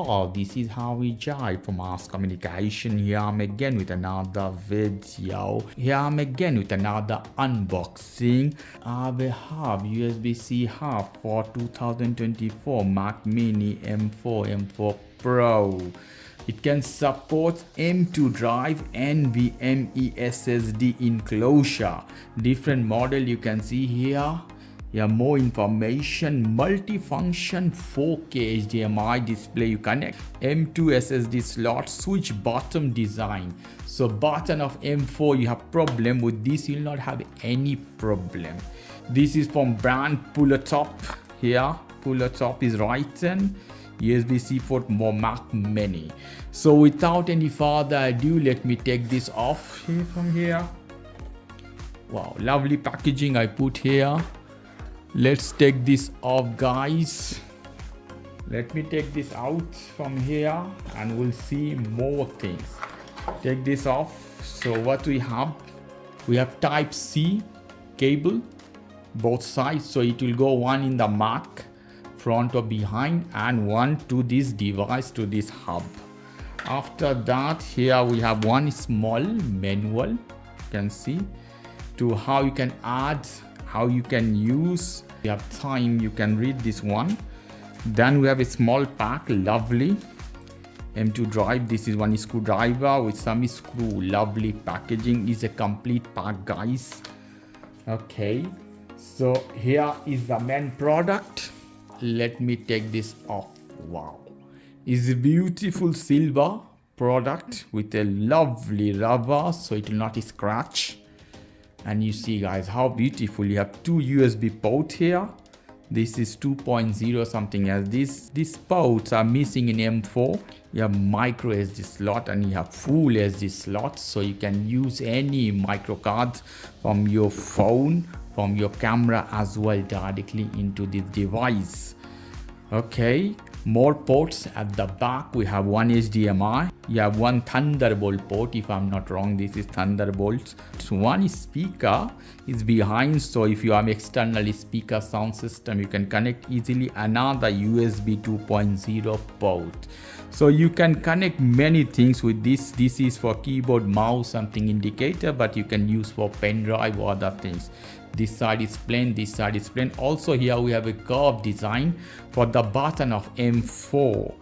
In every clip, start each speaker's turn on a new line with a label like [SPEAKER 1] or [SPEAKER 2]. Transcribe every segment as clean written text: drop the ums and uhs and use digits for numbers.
[SPEAKER 1] PULWTOP. This is how we jive for mass communication. Here I'm again with another video. Here I'm again with another unboxing. We have USB-C hub for 2024 Mac Mini M4 Pro. It can support M2 drive, NVMe SSD enclosure. Different model you can see here. Yeah, more information, multifunction 4K HDMI display you connect, M2 SSD slot, switch bottom design. So button of M4 you have problem with this, you'll not have any problem. This is from brand PULWTOP. Here PULWTOP is written, USB-C port more Mac Mini. So without any further ado, let me take this off here from here. Wow, lovely packaging I put here. Let's take this off, guys. Let me take this out from here and we'll see more things. Take this off. So what we have type C cable both sides, so it will go one in the Mac front or behind and one to this device, to this hub. After that, here we have one small manual, you can see, to how you can add, how you can use. If you have time, you can read this one. Then we have a small pack, lovely M2 drive. This is one screwdriver with some screw. Lovely packaging, is a complete pack, guys. Okay, so here is the main product. Let me take this off. Wow, it's a beautiful silver product with a lovely rubber, so it will not scratch. And you see, guys, how beautiful. You have two USB ports here. This is 2.0 something as this. These ports are missing in M4. You have micro SD slot and you have full SD slot, so you can use any micro card from your phone, from your camera as well, directly into this device. Okay, more ports at the back. We have one HDMI. You have one Thunderbolt port, if I'm not wrong. This is Thunderbolt. So one speaker is behind, so if you have external speaker sound system, you can connect easily. Another USB 2.0 port, so you can connect many things with this. This is for keyboard, mouse, something indicator, but you can use for pen drive or other things. This side is plain, this side is plain. Also here we have a curved design for the button of M4.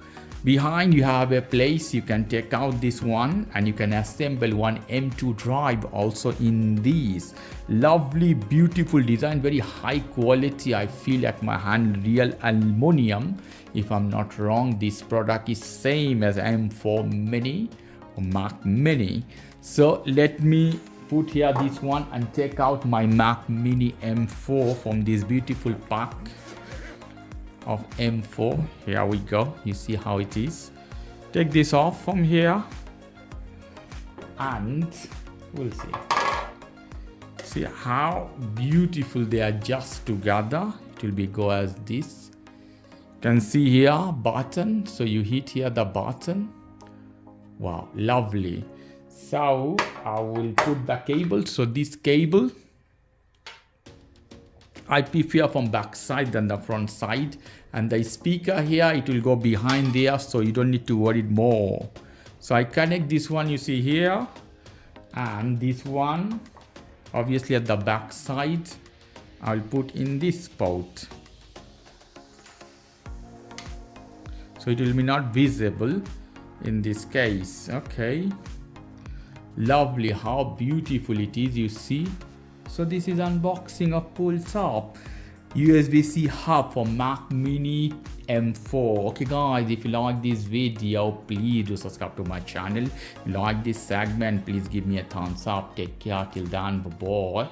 [SPEAKER 1] Behind you have a place you can take out this one and you can assemble one M2 drive also in these. Lovely, beautiful design, very high quality. I feel at my hand, real aluminum. If I'm not wrong, this product is same as M4 Mini or Mac Mini. So let me put here this one and take out my Mac Mini M4 from this beautiful pack of M4. Here we go. You see how it is. Take this off from here and we'll see. See how beautiful they are just together. It will be go as this. You can see here button. So you hit here the button. Wow, lovely. So I will put the cable. So this cable, I prefer from back side than the front side. And the speaker here, it will go behind there, so you don't need to worry more. So I connect this one, you see here, and this one obviously at the back side I'll put in this port, so it will be not visible in this case. Okay, lovely, how beautiful it is, you see. So this is unboxing of PULWTOP USB-C hub for Mac Mini M4. Okay guys, if you like this video, please do subscribe to my channel. If you like this segment, please give me a thumbs up. Take care till then, bye bye.